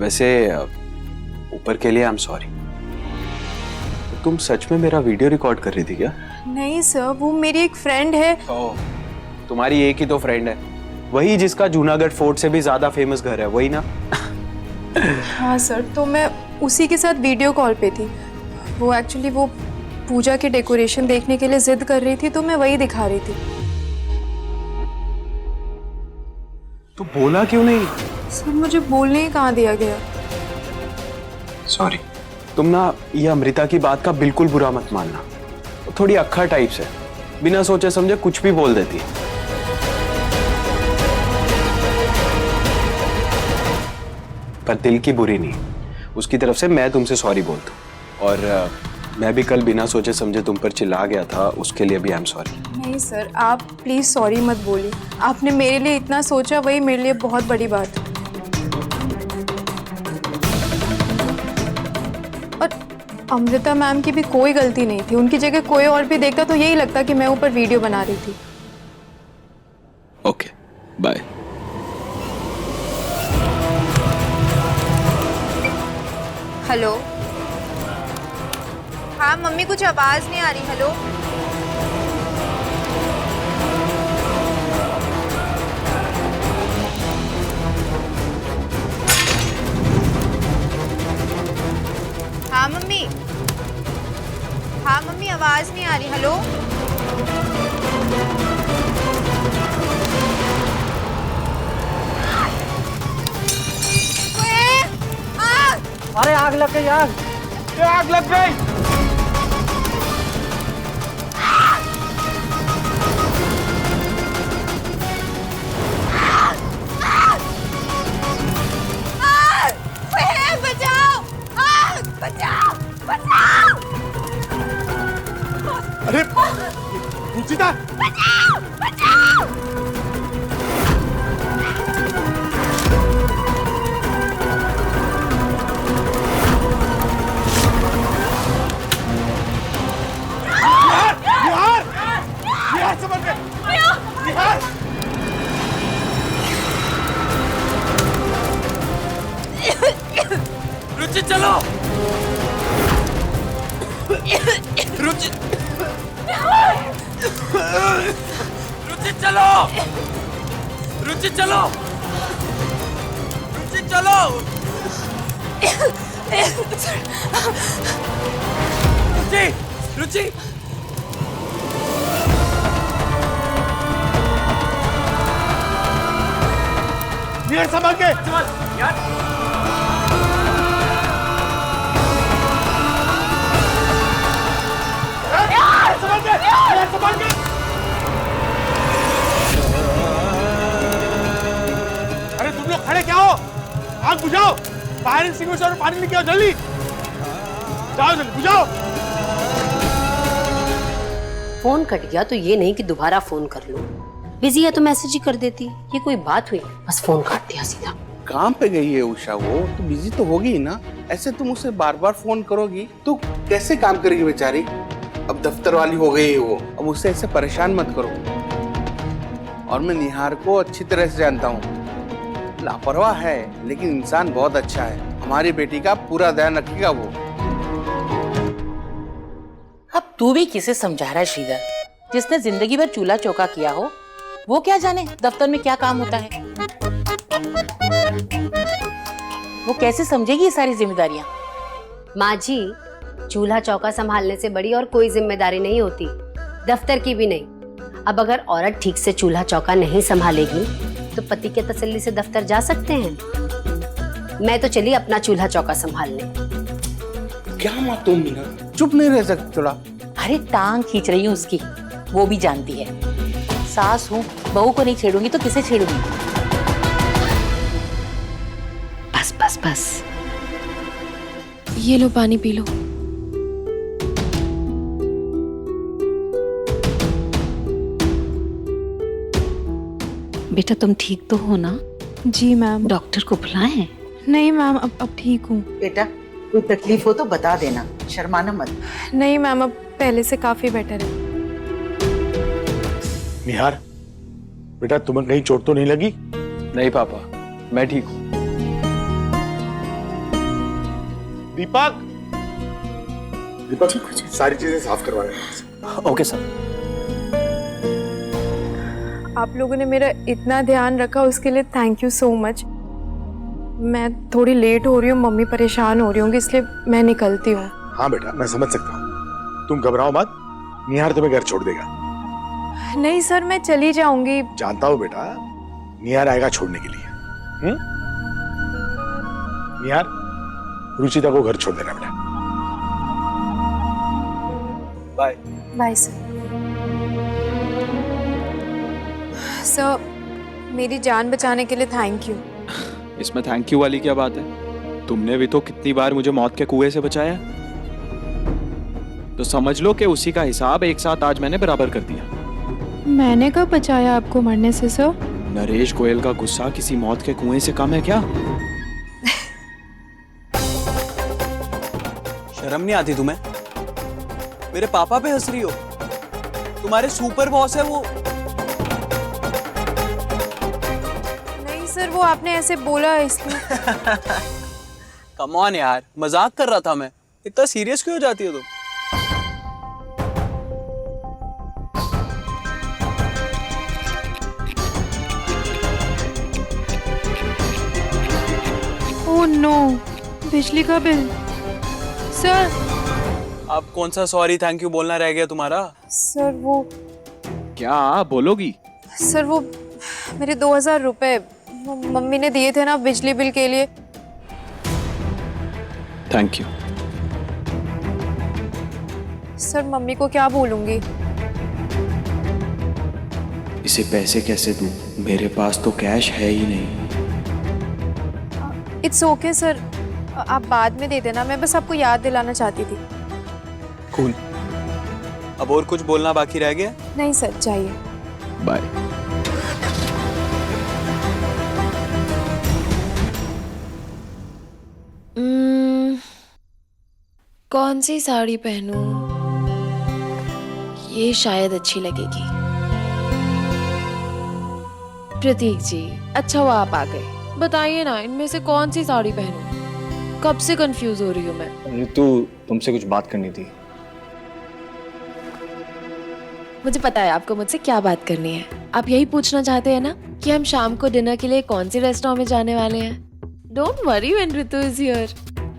वैसे ऊपर के लिए आई एम सॉरी। तुम सच में मेरा वीडियो रिकॉर्ड कर रही थी क्या? नहीं सर, वो मेरी एक फ्रेंड है। ओह, तुम्हारी एक ही तो फ्रेंड है, वही जिसका जूनागढ़ फोर्ट से भी ज्यादा फेमस घर है, वही ना? हाँ सर, तो मैं उसी के साथ वीडियो कॉल पे थी। वो एक्चुअली वो पूजा के डेकोरेशन देखने के लिए जिद कर रही थी, तो मैं वही दिखा रही थी। तो बोला क्यों नहीं? सर मुझे बोलने ही कहाँ दिया गया। सॉरी। तुम ना ये अमृता की बात का बिल्कुल बुरा मत मानना, वो थोड़ी अक्खा टाइप से बिना सोचे समझे कुछ भी बोल देती है। पर दिल की बुरी नहीं, उसकी तरफ से मैं तुमसे सॉरी बोलता हूँ। और मैं भी कल बिना सोचे समझे तुम पर चिल्ला गया था, उसके लिए भी आई एम सॉरी। नहीं सर, आप प्लीज सॉरी मत बोलिए। आपने मेरे लिए इतना सोचा, वही मेरे लिए बहुत बड़ी बात है। और अमृता मैम की भी कोई गलती नहीं थी, उनकी जगह कोई और भी देखता तो यही लगता कि मैं ऊपर वीडियो बना रही थी। Okay, bye. हेलो। हाँ मम्मी, कुछ आवाज नहीं आ रही। हेलो। हाँ मम्मी, हाँ मम्मी, आवाज नहीं आ रही। हेलो। अरे आग लग गई, आग लग गई। बचाओ, बचाओ, बचाओ। अरे रुचिता, बचाओ, बचाओ। समझ गए? निहार! रुचि चलो। रुचि, रुचि चलो। रुचि चलो। रुचि चलो। रुचि, रुचि। निहार संभाल के। संभाल के। अरे तुम लोग खड़े क्या हो? आग बुझाओ, फायर एक्सटिंग्विशर और पानी लेके आओ जल्दी। जाओ जल्दी, बुझाओ। फोन कट गया तो ये नहीं कि दोबारा फोन कर लो, बिजी है तो मैसेज ही कर देती। ये कोई बात हुई? बस फोन काट दिया सीधा। काम पे गई है उषा, वो तो बिजी तो होगी ही ना। ऐसे तुम उसे बार बार फोन करोगी तो कैसे काम करेगी बेचारी? अब दफ्तर वाली हो गई है वो, अब उससे ऐसे परेशान मत करो। और मैं निहार को अच्छी तरह से जानता हूँ, लापरवाह है लेकिन इंसान बहुत अच्छा है। हमारी बेटी का पूरा ध्यान रखेगा वो। अब तू भी किसे समझा रहा है श्रीधर? जिसने जिंदगी भर चूल्हा चौका किया हो, वो क्या जाने दफ्तर में क्या काम होता है? वो कैसे समझेगी ये सारी जिम्मेदारियां? माँ जी, चूल्हा चौका संभालने से बड़ी और कोई जिम्मेदारी नहीं होती, दफ्तर की भी नहीं। अब अगर औरत ठीक से चूल्हा चौका नहीं संभालेगी तो पति के तसल्ली से दफ्तर जा सकते हैं। मैं तो चली अपना चूल्हा चौका संभालने। क्या माँ तुम मीना, चुप नहीं रह सकती थोड़ा? अरे टांग खींच रही हूँ उसकी, वो भी जानती है। सास हूँ, बहू को नहीं छेड़ूंगी तो किसे छेड़ूंगी? बस बस बस, ये लो पानी पी लो। बेटा तुम ठीक तो हो ना? जी मैम। डॉक्टर को बुलाएं? नहीं मैम, अब ठीक हूँ। बेटा कोई तकलीफ हो तो बता देना, शर्माना मत। नहीं मैम, अब पहले से काफी बेटर है। निहार बेटा, तुम्हें कहीं चोट तो नहीं लगी? नहीं पापा, मैं ठीक हूँ। दीपक, दीपक सारी चीजें साफ करवा देना। Okay sir. आप लोगों ने मेरा इतना ध्यान रखा, उसके लिए थैंक यू सो मच। मैं थोड़ी लेट हो रही हूँ, मम्मी परेशान हो रही होंगी, इसलिए मैं निकलती हूँ। हाँ बेटा, मैं समझ सकता हूँ, तुम घबराओ मत, निहार तुम्हें घर छोड़ देगा। नहीं सर, मैं चली जाऊंगी। जानता हूँ बेटा, निहार आएगा छोड़ने के लिए। निहार, रुचिता को घर छोड़ देना बेटा। बाय। Bye sir. सर, मेरी जान बचाने के लिए थैंक यू। इसमें थैंक यू वाली क्या बात है? तुमने भी तो कितनी बार मुझे मौत के कुएं से बचाया, तो समझ लो कि उसी का हिसाब एक साथ आज मैंने बराबर कर दिया। मैंने कब बचाया आपको मरने से सर? नरेश गोयल का गुस्सा किसी मौत के कुएं से कम है क्या? शर्म नहीं आती तुम्हें? मेरे पापा पे हंस रही हो? तुम्हारे सुपर बॉस है वो। नहीं सर, वो आपने ऐसे बोला इसलिए। कम ऑन यार, मजाक कर रहा था मैं। इतना सीरियस क्यों हो जाती हो तुम? ओह नो, बिजली का बिल। सर। अब कौन सा सॉरी थैंक यू बोलना रह गया तुम्हारा? सर वो क्या बोलोगी? सर वो मेरे 2000 रुपए वो मम्मी ने दिए थे ना बिजली बिल के लिए। Thank you. सर मम्मी को क्या बोलूंगी? इसे पैसे कैसे दूं? मेरे पास तो कैश है ही नहीं। इट्स ओके सर, आप बाद में दे देना, मैं बस आपको याद दिलाना चाहती थी। कूल। अब और कुछ बोलना बाकी रह गया? नहीं सर, चाहिए। बाय। कौन सी साड़ी पहनूं? ये शायद अच्छी लगेगी। प्रतीक जी, अच्छा हुआ आप आ गए। बताइए ना, इनमें से कौन सी साड़ी पहनूं? कब से कंफ्यूज हो रही हूँ मैं। ऋतु, तुमसे कुछ बात करनी थी। मुझे पता है आपको मुझसे क्या बात करनी है। आप यही पूछना चाहते हैं ना कि हम शाम को डिनर के लिए कौन सी रेस्टोरेंट में जाने वाले हैं। Don't worry when Ritu is here.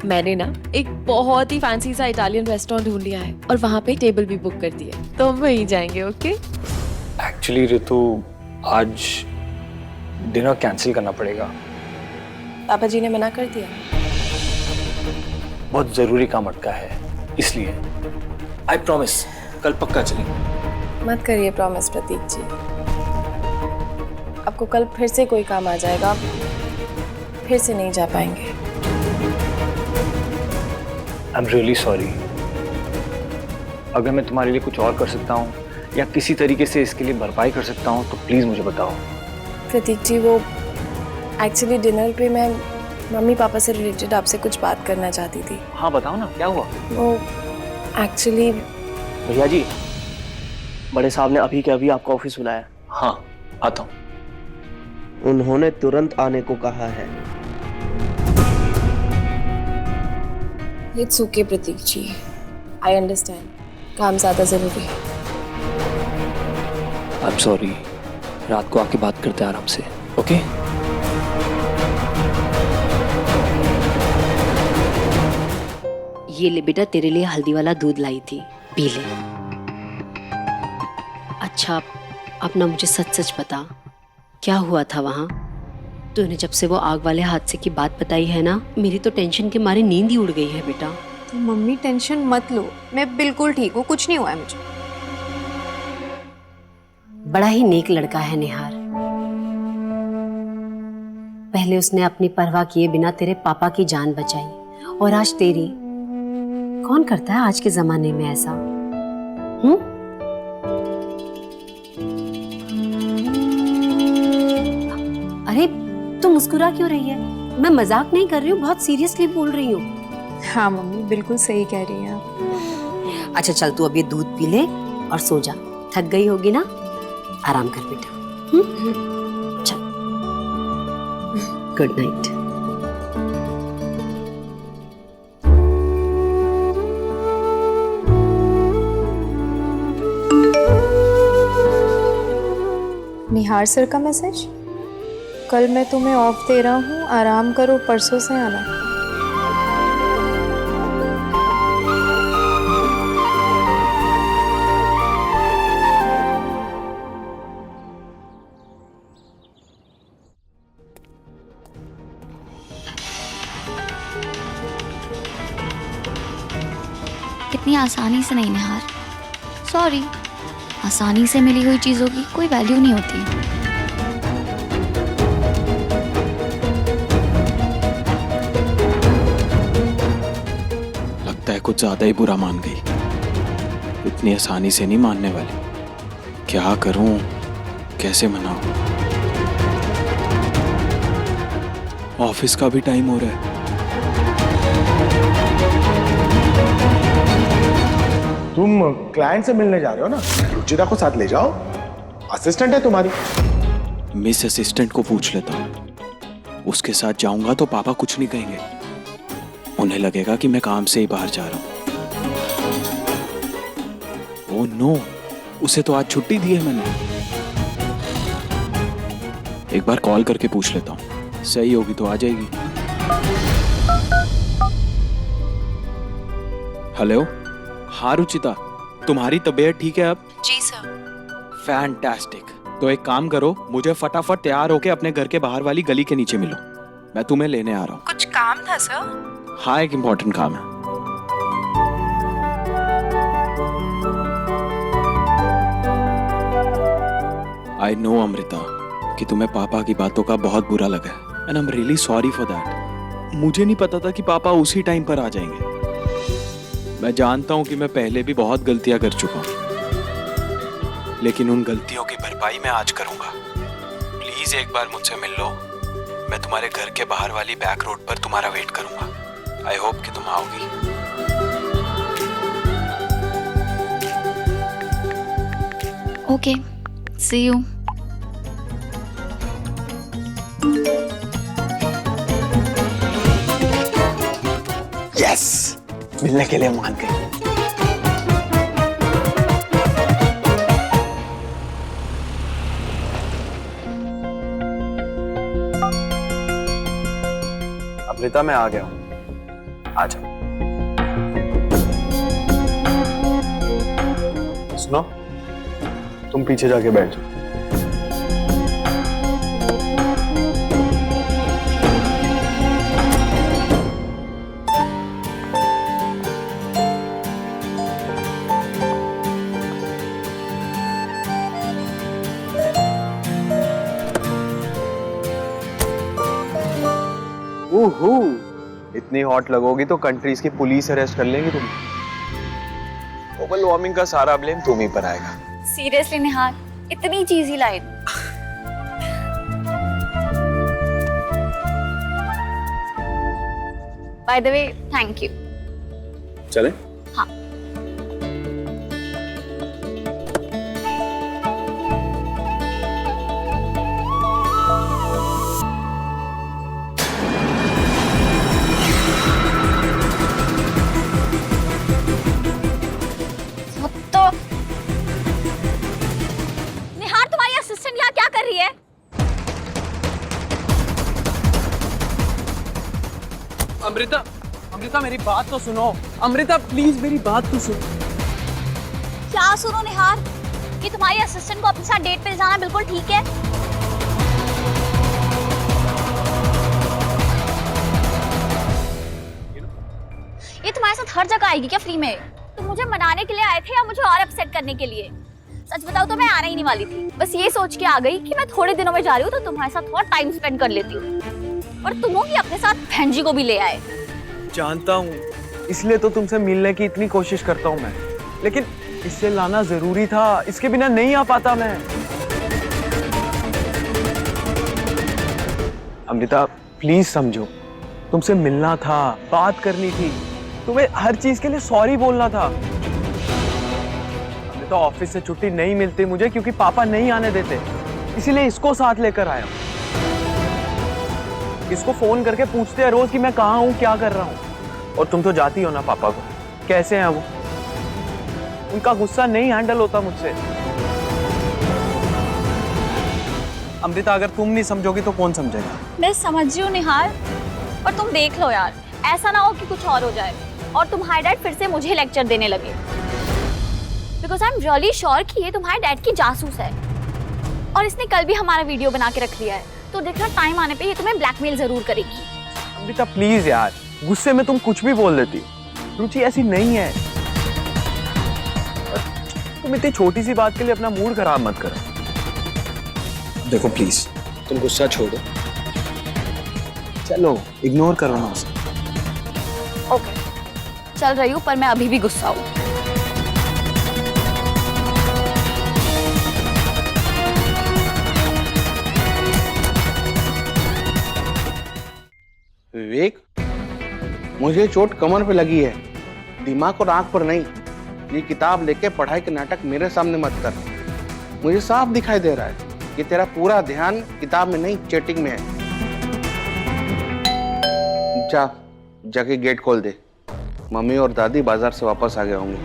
मैंने ना एक बहुत ही फैंसी सा इटालियन रेस्टोरेंट ढूंढ लिया है और वहाँ पे टेबल भी बुक कर दी है, तो हम वहीं जाएंगे। ओके? एक्चुअली ऋतु, आज डिनर कैंसिल करना पड़ेगा। पापा जी ने मना कर दिया? बहुत जरूरी काम अटका है, इसलिए। आई प्रॉमिस, कल पक्का चलेंगे। मत करिए प्रॉमिस प्रतीक जी। आपको कल फिर से कोई काम आ जाएगा, आप फिर से नहीं जा पाएंगे। I am really sorry. अगर मैं तुम्हारे लिए कुछ और कर सकता हूँ या किसी तरीके से इसके लिए भरपाई कर सकता हूँ तो प्लीज मुझे बताओ। प्रतीक जी, वो एक्चुअली डिनर पे मैं मम्मी पापा से रिलेटेड आपसे कुछ बात करना चाहती थी। हाँ बताओ ना, क्या हुआ? वो एक्चुअली भैया जी, बड़े साहब ने अभी के अभी आपका ऑफिस बुलाया। हाँ, आता हूँ। उन्होंने तुरंत आने को कहा है। It's okay Prateek ji, I understand, काम ज़्यादा ज़रूरी है। आई एम सॉरी, रात को आके बात करते हैं आराम से। ओके? ये ले बेटा, तेरे लिए हल्दी वाला दूध लाई थी, पी ले। अच्छा, अब ना मुझे सच सच बता, क्या हुआ था वहाँ? तूने जब से वो आग वाले हादसे की बात बताई है ना, मेरी तो टेंशन के मारे नींद ही उड़ गई है बेटा। तो मम्मी टेंशन मत लो, मैं बिल्कुल ठीक हूँ, कुछ नहीं हुआ है मुझे। बड़ा ही नेक लड़का है निहार। पहले उसने अपनी परवाह किए बिना तेरे पापा की जान बचाई, और आज तेरी। कौन करता है आज के जमाने में ऐसा? अरे तू मुस्कुरा क्यों रही है? मैं मजाक नहीं कर रही हूँ, बहुत सीरियसली बोल रही हूँ। हाँ मम्मी, बिल्कुल सही कह रही हैं आप। अच्छा चल, तू अब ये दूध पी ले और सो जा। थक गई होगी ना, आराम कर बेटा। चल, गुड नाइट। निहार सर का मैसेज? कल मैं तुम्हें ऑफ दे रहा हूँ, आराम करो, परसों से आना। इतनी आसानी से नहीं निहार, सॉरी। आसानी से मिली हुई चीज़ों की कोई वैल्यू नहीं होती। लगता है कुछ ज्यादा ही बुरा मान गई। इतनी आसानी से नहीं मानने वाली। क्या करूं, कैसे मनाऊं? ऑफिस का भी टाइम हो रहा है। तुम क्लाइंट से मिलने जा रहे हो ना, रुचिता को साथ ले जाओ, असिस्टेंट है तुम्हारी। मिस असिस्टेंट को पूछ लेता हूँ। उसके साथ जाऊंगा तो पापा कुछ नहीं कहेंगे। उन्हें लगेगा कि मैं काम से ही बाहर जा रहा हूँ। ओह नो, उसे तो आज छुट्टी दी है मैंने। एक बार कॉल करके पूछ लेता हूँ, सही होगी तो आ जाएगी। हेलो, हाँ रुचिता, तुम्हारी तबीयत ठीक है अब? जी सर। फैंटास्टिक। तो एक काम करो, मुझे फटाफट तैयार होके अपने घर के बाहर वाली गली के नीचे मिलो। मैं तुम्हें लेने आ रहा हूँ। कुछ काम था सर? हाँ, एक इम्पोर्टेंट काम है। आई नो अमृता कि तुम्हें पापा की बातों का बहुत बुरा लगा है, and I am really sorry for that. मुझे नहीं पता था कि पापा उसी टाइम पर आ जाएंगे। मैं जानता हूं कि मैं पहले भी बहुत गलतियां कर चुका हूं, लेकिन उन गलतियों की भरपाई मैं आज करूंगा। प्लीज एक बार मुझसे मिल लो। मैं तुम्हारे घर के बाहर वाली बैक रोड पर तुम्हारा वेट करूंगा। आई होप कि तुम आओगी। Okay, C you. यस, मिलने के लिए मान गई। अमृता, मैं आ गया हूं, आ जाओ। सुनो, तुम पीछे जाके बैठ जाओ। ओहो, इतनी हॉट लगोगी तो कंट्रीज की पुलिस अरेस्ट कर लेंगी तुम। ग्लोबल वार्मिंग का सारा ब्लेम तुम ही पर आएगा। सीरियसली निहार, इतनी चीजी line. By the way, thank you. चले? हाँ। अमृता, अमृता मेरी बात तो सुनो। अमृता प्लीज मेरी बात तो सुनो। क्या सुनो निहार? कि तुम्हारी असिस्टेंट को अपने साथ डेट पे जाना बिल्कुल ठीक है? ये तुम्हारे साथ हर जगह आएगी क्या फ्री में? तुम मुझे मनाने के लिए आए थे या मुझे और अपसेट करने के लिए? सच बताओ तो मैं आना ही नहीं वाली थी। बस ये सोच के आ गई कि मैं थोड़े दिनों में जा रही हूँ तो तुम्हारे साथ थोड़ा टाइम स्पेंड कर लेती हूँ। और तुम भी अपने साथ बहन जी को भी ले आए। जानता हूँ, इसलिए तो तुमसे मिलने की इतनी कोशिश करता हूँ मैं, लेकिन इससे लाना जरूरी था। इसके बिना नहीं आ पाता मैं। अमृता प्लीज समझो, तुमसे मिलना था, बात करनी थी, तुम्हें हर चीज के लिए सॉरी बोलना था। अमृता ऑफिस से छुट्टी नहीं मिलती मुझे क्योंकि पापा नहीं आने देते, इसीलिए इसको साथ लेकर आया हूँ। इसको फोन करके पूछते हैं रोज कि मैं कहाँ हूँ, क्या कर रहा हूँ। और तुम तो जाती हो ना पापा को, कैसे हैं वो? उनका गुस्सा नहीं हैंडल होता मुझसे। अमृता, अगर तुम नहीं समझोगी तो कौन समझेगा? मैं समझ रही हूँ निहाल, पर तुम देख लो यार, ऐसा ना हो कि कुछ और हो जाए और तुम्हारे डैड फिर से मुझे लेक्चर देने लगे। Because I am really sure कि ये तुम्हारे डैड की जासूस है और इसने कल भी हमारा वीडियो बना के रख लिया है। तो देखना टाइम आने पे ये तुम्हें ब्लैकमेल जरूर करेगी। अमृता प्लीज यार, गुस्से में तुम कुछ भी बोल देती। रुचि ऐसी नहीं है। तुम इतनी छोटी सी बात के लिए अपना मूड खराब मत करो। देखो प्लीज, तुम गुस्सा छोड़ो, चलो इग्नोर करो ना उसे। ओके, चल रही हूँ, पर मैं अभी भी गुस्सा हूँ। विवेक, मुझे चोट कमर पे लगी है, दिमाग और आंख पर नहीं। ये किताब लेके पढ़ाई के नाटक मेरे सामने मत कर। मुझे साफ दिखाई दे रहा है कि तेरा पूरा ध्यान किताब में नहीं, चैटिंग में है। जाके गेट खोल दे। मम्मी और दादी बाजार से वापस आ गए होंगे।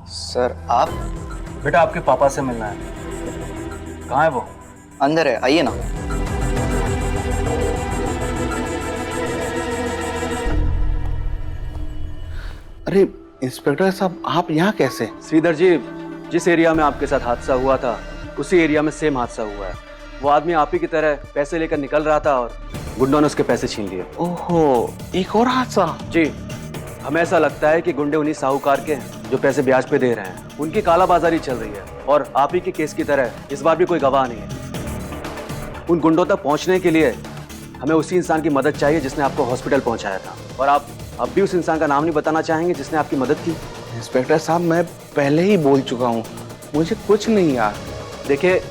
सर आप? बेटा आपके पापा से मिलना है। कहाँ है वो? अंदर है, आइए ना। अरे इंस्पेक्टर साहब, आप यहाँ कैसे? श्रीधर जी, जिस एरिया में आपके साथ हादसा हुआ था उसी एरिया में सेम हादसा हुआ है। वो आदमी आप ही की तरह पैसे लेकर निकल रहा था और गुंडों ने उसके पैसे छीन लिए। ओहो, एक और हादसा? जी, हमें ऐसा लगता है कि गुंडे उन्हीं साहूकार के जो पैसे ब्याज पे दे रहे हैं, उनकी कालाबाजारी चल रही है। और आप ही के केस की तरह इस बार भी कोई गवाह नहीं है। उन गुंडों तक पहुंचने के लिए हमें उसी इंसान की मदद चाहिए जिसने आपको हॉस्पिटल पहुंचाया था। और आप अब भी उस इंसान का नाम नहीं बताना चाहेंगे जिसने आपकी मदद की? इंस्पेक्टर साहब, मैं पहले ही बोल चुका हूँ, मुझे कुछ नहीं याद। देखिए,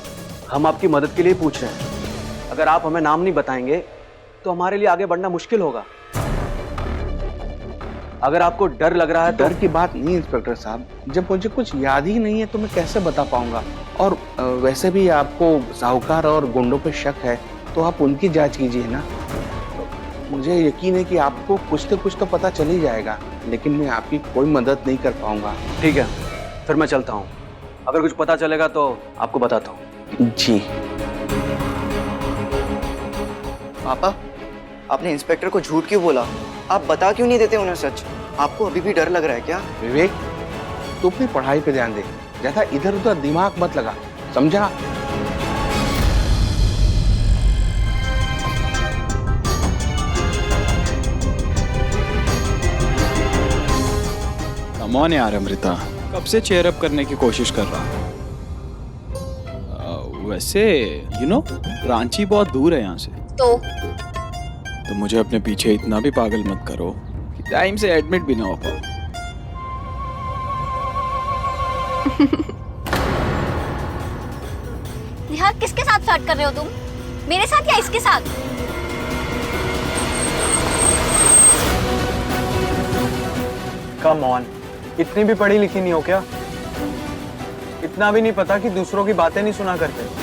हम आपकी मदद के लिए पूछ रहे हैं। अगर आप हमें नाम नहीं बताएंगे तो हमारे लिए आगे बढ़ना मुश्किल होगा। अगर आपको डर लग रहा है तो... डर की बात नहीं इंस्पेक्टर साहब, जब मुझे कुछ याद ही नहीं है तो मैं कैसे बता पाऊंगा। और वैसे भी आपको साहूकार और गुंडों पे शक है तो आप उनकी जांच कीजिए ना। मुझे यकीन है कि आपको कुछ तो पता चल ही जाएगा, लेकिन मैं आपकी कोई मदद नहीं कर पाऊंगा। ठीक है, फिर मैं चलता हूँ। अगर कुछ पता चलेगा तो आपको बताता हूँ। जी। पापा, आपने इंस्पेक्टर को झूठ क्यों बोला? आप बता क्यों नहीं देते उन्हें सच? आपको अभी भी डर लग रहा है क्या? विवेक, तू अपनी पढ़ाई पे ध्यान दे, ज्यादा इधर उधर दिमाग मत लगा, समझा? कम ऑन यार अमृता, कब से चेयर अप करने की कोशिश कर रहा हूँ। वैसे रांची बहुत दूर है यहाँ से, तो मुझे अपने पीछे इतना भी पागल मत करो कि टाइम से एडमिट भी ना हो पाओ। निहाल, किसके साथ फ्लर्ट कर रहे हो तुम? मेरे साथ या इसके साथ? कम ऑन, इतनी भी पढ़ी लिखी नहीं हो क्या? इतना भी नहीं पता कि दूसरों की बातें नहीं सुना करते?